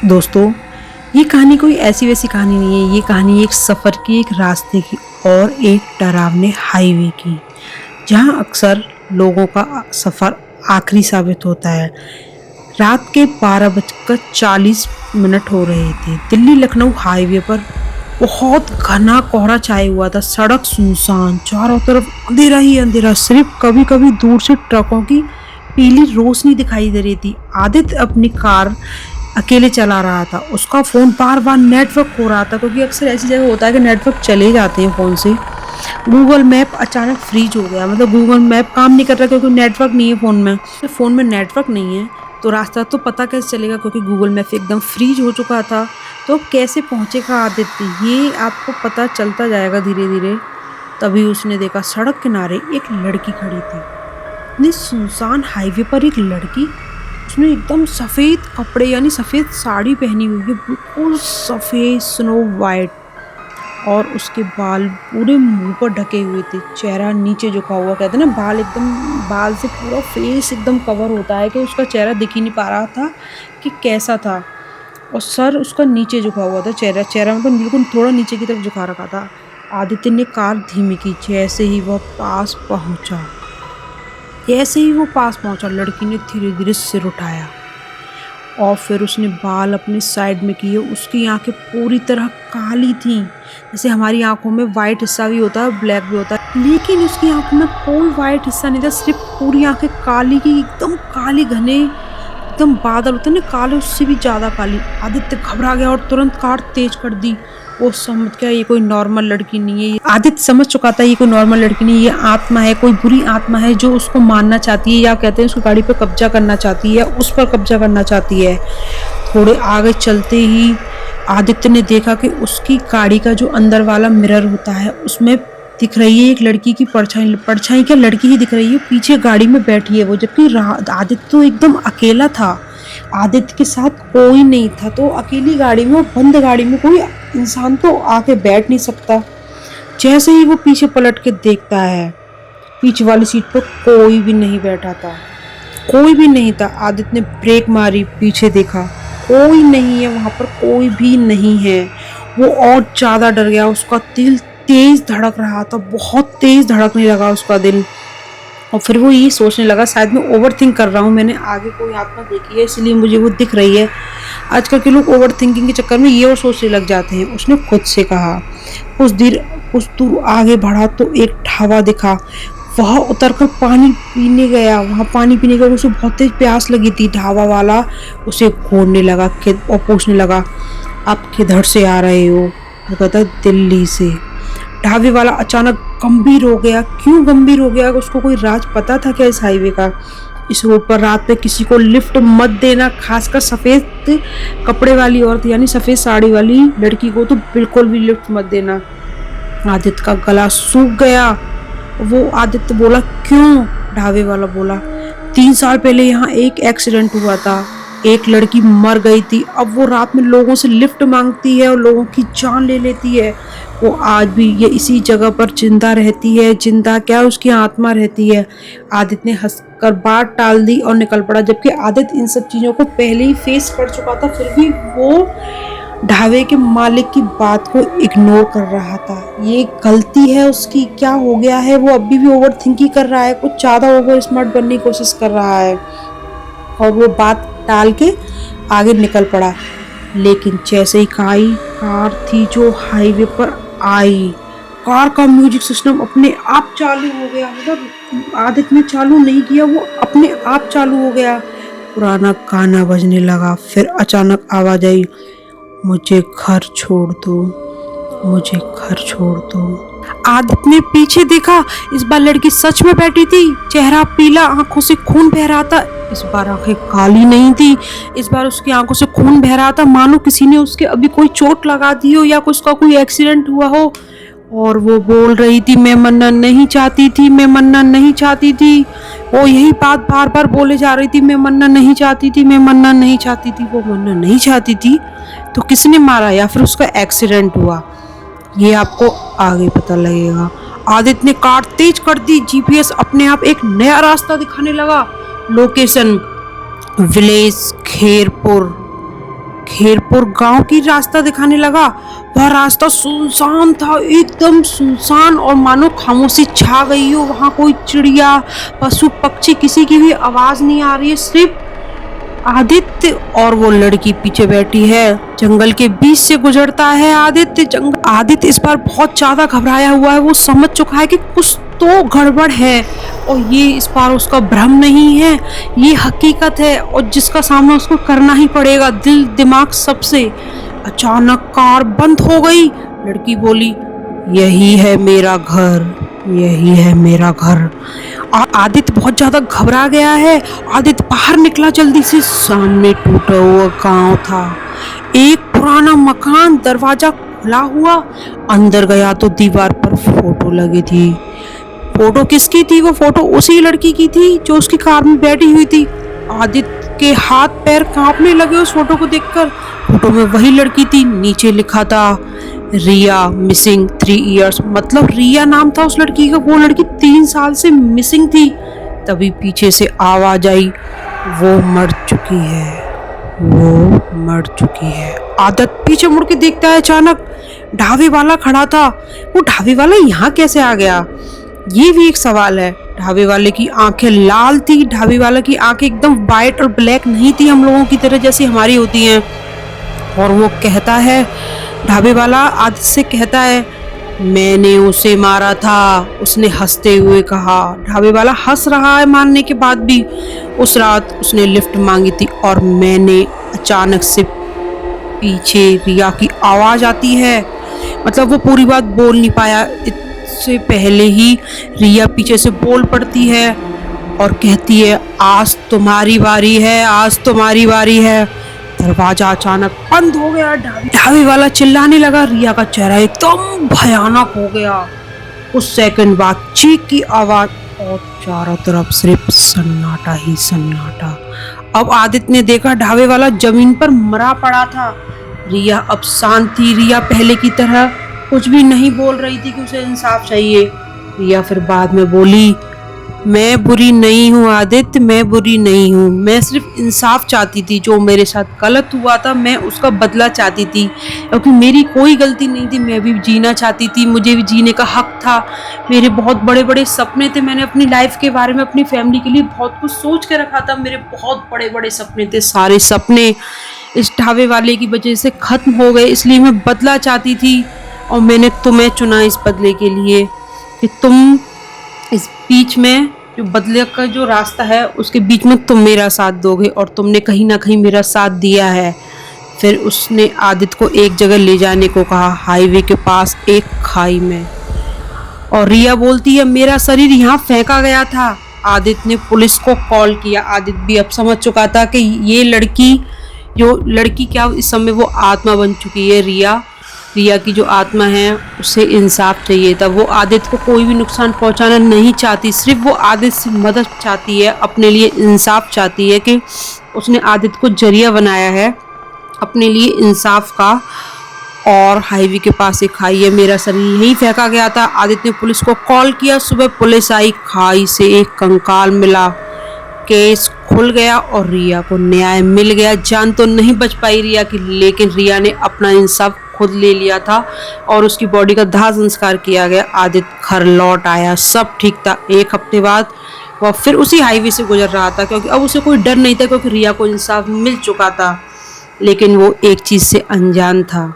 दोस्तों, ये कहानी कोई ऐसी वैसी कहानी नहीं है। ये कहानी एक सफ़र की, एक रास्ते की और एक डरावने हाईवे की, जहाँ अक्सर लोगों का सफ़र आखिरी साबित होता है। रात के 12:40 हो रहे थे। दिल्ली लखनऊ हाईवे पर बहुत घना कोहरा छाया हुआ था। सड़क सुनसान, चारों तरफ अंधेरा ही अंधेरा। सिर्फ कभी कभी दूर से ट्रकों की पीली रोशनी दिखाई दे रही थी। आदित्य अपनी कार अकेले चला रहा था। उसका फ़ोन बार बार नेटवर्क खो रहा था, क्योंकि अक्सर ऐसी जगह होता है कि नेटवर्क चले जाते हैं फ़ोन से। गूगल मैप अचानक फ्रीज हो गया, मतलब गूगल मैप काम नहीं कर रहा क्योंकि नेटवर्क नहीं है फ़ोन में। तो फ़ोन में नेटवर्क नहीं है तो रास्ता तो पता कैसे चलेगा, क्योंकि गूगल मैप एकदम फ्रीज हो चुका था। तो कैसे पहुंचेगा आदित्य, ये आपको पता चलता जाएगा धीरे धीरे। तभी उसने देखा सड़क किनारे एक लड़की खड़ी थी। इतने सुनसान हाईवे पर एक लड़की, उसने एकदम सफ़ेद कपड़े यानी सफ़ेद साड़ी पहनी हुई है, बिल्कुल सफ़ेद स्नो वाइट, और उसके बाल पूरे मुंह पर ढके हुए थे। चेहरा नीचे झुका हुआ, कहते हैं ना बाल एकदम, बाल से पूरा फेस एकदम कवर होता है कि उसका चेहरा दिख ही नहीं पा रहा था कि कैसा था। और सर उसका नीचे झुका हुआ था, चेहरा चेहरा मतलब बिल्कुल थोड़ा नीचे की तरफ झुका रखा था। आदित्य ने कार धीमी की। जैसे ही वो पास पहुंचा, लड़की ने धीरे धीरे सिर उठाया और फिर उसने बाल अपने साइड में किए। उसकी आंखें पूरी तरह काली थीं, जैसे हमारी आंखों में वाइट हिस्सा भी होता है, ब्लैक भी होता है, लेकिन उसकी आंखों में कोई वाइट हिस्सा नहीं था। सिर्फ पूरी आंखें काली की, एकदम काली, घने एकदम बादल होते हैं ना काले, उससे भी ज़्यादा काली। आदित्य घबरा गया और तुरंत कार तेज कर दी। वो समझ गया ये कोई नॉर्मल लड़की नहीं है। आदित्य समझ चुका था ये कोई नॉर्मल लड़की नहीं है, ये आत्मा है, कोई बुरी आत्मा है जो उसको मारना चाहती है, या कहते हैं उसकी गाड़ी पर कब्जा करना चाहती है, उस पर कब्जा करना चाहती है। थोड़े आगे चलते ही आदित्य ने देखा कि उसकी गाड़ी का जो अंदर वाला मिरर होता है उसमें दिख रही है एक लड़की की परछाई। परछाई क्या, लड़की ही दिख रही है, पीछे गाड़ी में बैठी है वो, जबकि आदित्य तो एकदम अकेला था। आदित्य के साथ कोई नहीं था, तो अकेली गाड़ी में, बंद गाड़ी में कोई इंसान तो आके बैठ नहीं सकता। जैसे ही वो पीछे पलट के देखता है, पीछे वाली सीट पर कोई भी नहीं बैठा था, कोई भी नहीं था। आदित्य ने ब्रेक मारी, पीछे देखा, कोई नहीं है वहां पर, कोई भी नहीं है। वो और ज्यादा डर गया, उसका दिल तेज धड़क रहा था, बहुत तेज धड़कने लगा उसका दिल। और फिर वो ये सोचने लगा, शायद मैं ओवर थिंक कर रहा हूँ, मैंने आगे कोई आत्मा देखी है इसलिए मुझे वो दिख रही है। आजकल के लोग ओवर थिंकिंग के चक्कर में ये और सोचने लग जाते हैं, उसने खुद से कहा। कुछ दूर आगे बढ़ा तो एक ढाबा दिखा। वहाँ उतरकर पानी पीने गया। वहाँ पानी पीने गया, उसे बहुत तेज प्यास लगी थी। ढाबा वाला उसे घूरने लगा और पूछने लगा, आप किधर से आ रहे हो? वो कहता, दिल्ली से। ढाबे वाला अचानक गंभीर हो गया। क्यों गंभीर हो गया? उसको कोई राज पता था क्या इस हाईवे का? इस रोड पर रात में किसी को लिफ्ट मत देना, खासकर सफ़ेद कपड़े वाली औरत यानी सफ़ेद साड़ी वाली लड़की को तो बिल्कुल भी लिफ्ट मत देना। आदित्य का गला सूख गया। वो आदित्य बोला, क्यों? ढाबे वाला बोला, 3 साल पहले यहाँ एक एक्सीडेंट हुआ था, एक लड़की मर गई थी। अब वो रात में लोगों से लिफ्ट मांगती है और लोगों की जान ले लेती है। वो आज भी ये इसी जगह पर जिंदा रहती है। जिंदा क्या, उसकी आत्मा रहती है। आदित्य ने हंसकर बात टाल दी और निकल पड़ा। जबकि आदित्य इन सब चीज़ों को पहले ही फेस कर चुका था, फिर भी वो ढाबे के मालिक की बात को इग्नोर कर रहा था। ये गलती है उसकी, क्या हो गया है? वो अभी भी ओवर थिंकिंग कर रहा है, कुछ ज़्यादा ओवर स्मार्ट बनने की कोशिश कर रहा है, और वो बात टाल के आगे निकल पड़ा। लेकिन जैसे ही कार थी जो हाईवे पर आई, कार का म्यूजिक सिस्टम अपने आप चालू हो गया। मतलब आदित्य ने चालू नहीं किया, वो अपने आप चालू हो गया। पुराना गाना बजने लगा। फिर अचानक आवाज आई, मुझे घर छोड़ दो, मुझे घर छोड़ दो। आदित्य ने पीछे देखा। इस बार लड़की सच में बैठी थी, चेहरा पीला, आंखों से खून बह रहा था। इस बार आंखें काली नहीं थी, इस बार उसकी आंखों से खून बह रहा था, मानो किसी ने उसके अभी कोई चोट लगा दी हो या उसका कोई एक्सीडेंट हुआ हो। और वो बोल रही थी, मैं मरना नहीं चाहती थी, मैं मरना नहीं चाहती थी। वो यही बात बार बार बोले जा रही थी, मैं मरना नहीं चाहती थी, मैं मरना नहीं चाहती थी। वो मरना नहीं चाहती थी तो किसने मारा या फिर उसका एक्सीडेंट हुआ, ये आपको आगे पता लगेगा। आदित्य ने कार तेज कर दी। जीपीएस अपने आप एक नया रास्ता दिखाने लगा। Location village Khairpur. खेरपुर गांव की रास्ता दिखाने लगा। वह रास्ता सुनसान था, एकदम सुनसान, और मानो खामोशी छा गई हो। वहां कोई चिड़िया, पशु पक्षी, किसी की भी आवाज नहीं आ रही है। सिर्फ आदित्य और वो लड़की पीछे बैठी है। जंगल के बीच से गुजरता है आदित्य इस बार बहुत ज्यादा घबराया हुआ है। वो समझ चुका है कि कुछ तो गड़बड़ है, और ये इस बार उसका भ्रम नहीं है, ये हकीकत है, और जिसका सामना उसको करना ही पड़ेगा, दिल दिमाग सबसे। अचानक कार बंद हो गई। लड़की बोली, यही है मेरा घर, यही है मेरा घर। आदित्य बहुत ज्यादा घबरा गया है। आदित्य बाहर निकला जल्दी से। सामने टूटा हुआ गांव था, एक पुराना मकान, दरवाजा खुला हुआ। अंदर गया तो दीवार पर फोटो लगी थी। फोटो किसकी थी? वो फोटो उसी लड़की की थी जो उसकी कार में बैठी हुई थी। आदित्य के हाथ पैर कांपने लगे उस फोटो को देखकर। फोटो में वही लड़की थी। नीचे लिखा था, रिया मिसिंग 3 इयर्स, मतलब रिया नाम था उस लड़की का। वो लड़की 3 साल से मिसिंग थी। तभी पीछे से आवाज आई, वो मर चुकी है, वो मर चुकी है। आदित्य पीछे मुड़ के देखता है। अचानक ढाबे वाला खड़ा था। वो ढाबे वाला यहाँ कैसे आ गया? ये भी एक सवाल है। ढाबे वाले की आंखें लाल थी। ढाबे वाला की आंखें एकदम वाइट और ब्लैक नहीं थी, हम लोगों की तरह जैसी हमारी होती हैं। और वो कहता है, ढाबे वाला आदित्य से कहता है, मैंने उसे मारा था, उसने हंसते हुए कहा। ढाबे वाला हंस रहा है मारने के बाद भी। उस रात उसने लिफ्ट मांगी थी और मैंने। अचानक से पीछे रिया की आवाज आती है, मतलब वो पूरी बात बोल नहीं पाया, इससे पहले ही रिया पीछे से बोल पड़ती है और कहती है, आज तुम्हारी बारी है, आज तुम्हारी बारी है। दरवाजा अचानक बंद हो गया। ढाबे वाला चिल्लाने लगा। रिया का चेहरा एकदम भयानक हो गया। कुछ सेकंड बाद चीख की आवाज और चारों तरफ सिर्फ सन्नाटा ही सन्नाटा। अब आदित्य ने देखा ढाबे वाला जमीन पर मरा पड़ा था। रिया अब शांत थी। रिया पहले की तरह कुछ भी नहीं बोल रही थी कि उसे इंसाफ चाहिए। रिया फिर बाद में बोली, मैं बुरी नहीं हूँ आदित्य, मैं बुरी नहीं हूँ। मैं सिर्फ इंसाफ चाहती थी। जो मेरे साथ गलत हुआ था मैं उसका बदला चाहती थी, क्योंकि मेरी कोई गलती नहीं थी। मैं भी जीना चाहती थी, मुझे भी जीने का हक था। मेरे बहुत बड़े बड़े सपने थे। मैंने अपनी लाइफ के बारे में, अपनी फैमिली के लिए बहुत कुछ सोच के रखा था। मेरे बहुत बड़े बड़े सपने थे। सारे सपने इस ढाबे वाले की वजह से खत्म हो गए। इसलिए मैं बदला चाहती थी, और मैंने तुम्हें चुना इस बदले के लिए कि तुम इस बीच में, जो बदले का जो रास्ता है उसके बीच में तुम मेरा साथ दोगे, और तुमने कहीं ना कहीं मेरा साथ दिया है। फिर उसने आदित्य को एक जगह ले जाने को कहा, हाईवे के पास एक खाई में। और रिया बोलती है, मेरा शरीर यहाँ फेंका गया था। आदित्य ने पुलिस को कॉल किया। आदित्य भी अब समझ चुका था कि ये लड़की क्या इस समय वो आत्मा बन चुकी है। रिया की जो आत्मा है उसे इंसाफ चाहिए था। वो आदित्य को कोई भी नुकसान पहुंचाना नहीं चाहती, सिर्फ वो आदित्य से मदद चाहती है, अपने लिए इंसाफ चाहती है कि उसने आदित्य को जरिया बनाया है अपने लिए इंसाफ का। और हाईवे के पास एक खाई है, मेरा शरीर यहीं फेंका गया था। आदित्य ने पुलिस को कॉल किया। सुबह पुलिस आई, खाई से एक कंकाल मिला। केस खुल गया और रिया को न्याय मिल गया। जान तो नहीं बच पाई रिया की, लेकिन रिया ने अपना इंसाफ खुद ले लिया था और उसकी बॉडी का दाह संस्कार किया गया। आदित्य घर लौट आया, सब ठीक था। 1 हफ्ते बाद वह फिर उसी हाईवे से गुजर रहा था, क्योंकि अब उसे कोई डर नहीं था, क्योंकि रिया को इंसाफ मिल चुका था। लेकिन वो एक चीज से अनजान था।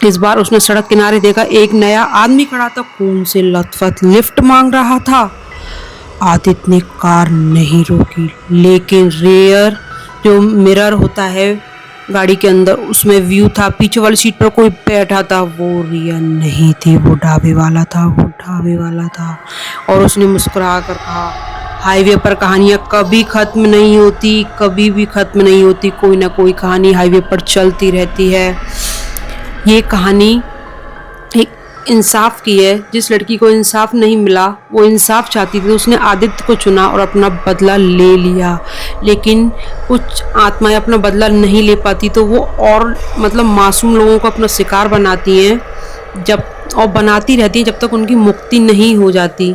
इस बार उसने सड़क किनारे देखा, एक नया आदमी खड़ा था, खून से लथपथ, लिफ्ट मांग रहा था। आदित्य ने कार नहीं रोकी, लेकिन रेयर जो मिरर होता है गाड़ी के अंदर, उसमें व्यू था। पीछे वाली सीट पर कोई बैठा था, वो रिया नहीं थी, वो ढाबे वाला था। और उसने मुस्कुरा कर कहा, हाईवे पर कहानियाँ कभी खत्म नहीं होती, कभी भी खत्म नहीं होती। कोई ना कोई कहानी हाईवे पर चलती रहती है। ये कहानी एक इंसाफ की है। जिस लड़की को इंसाफ नहीं मिला, वो इंसाफ चाहती थी, उसने आदित्य को चुना और अपना बदला ले लिया। लेकिन कुछ आत्माएं अपना बदला नहीं ले पाती, तो वो और मतलब मासूम लोगों को अपना शिकार बनाती हैं, और बनाती रहती हैं जब तक उनकी मुक्ति नहीं हो जाती।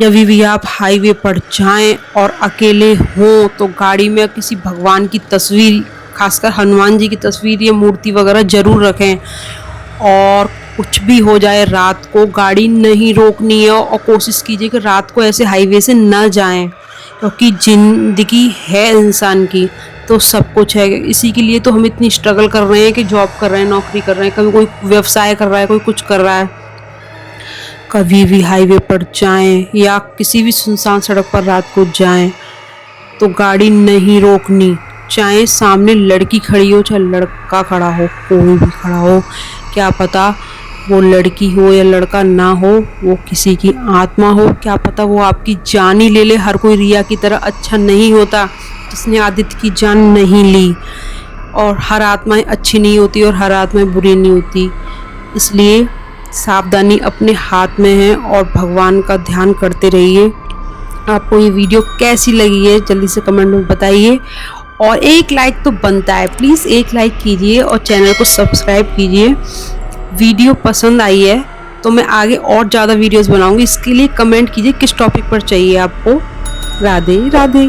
जब भी आप हाईवे पर जाएं और अकेले हों, तो गाड़ी में किसी भगवान की तस्वीर खासकर हनुमान जी की तस्वीर या मूर्ति वगैरह ज़रूर रखें। और कुछ भी हो जाए रात को गाड़ी नहीं रोकनी है, और कोशिश कीजिए कि रात को ऐसे हाईवे से ना जाएं, क्योंकि ज़िंदगी है इंसान की तो सब कुछ है। इसी के लिए तो हम इतनी स्ट्रगल कर रहे हैं कि जॉब कर रहे हैं, नौकरी कर रहे हैं, कभी कोई व्यवसाय कर रहा है, कोई कुछ कर रहा है। कभी भी हाईवे पर जाएं या किसी भी सुनसान सड़क पर रात को जाएं तो गाड़ी नहीं रोकनी, चाहे सामने लड़की खड़ी हो चाहे लड़का खड़ा हो, कोई भी खड़ा हो। क्या पता वो लड़की हो या लड़का ना हो, वो किसी की आत्मा हो, क्या पता वो आपकी जान ही ले ले। हर कोई रिया की तरह अच्छा नहीं होता जिसने आदित्य की जान नहीं ली, और हर आत्माएं अच्छी नहीं होती और हर आत्माएं बुरी नहीं होती। इसलिए सावधानी अपने हाथ में है और भगवान का ध्यान करते रहिए। आपको ये वीडियो कैसी लगी है जल्दी से कमेंट में बताइए, और एक लाइक तो बनता है, प्लीज़ एक लाइक कीजिए और चैनल को सब्सक्राइब कीजिए। वीडियो पसंद आई है तो मैं आगे और ज़्यादा वीडियोस बनाऊंगी, इसके लिए कमेंट कीजिए किस टॉपिक पर चाहिए आपको। राधे राधे।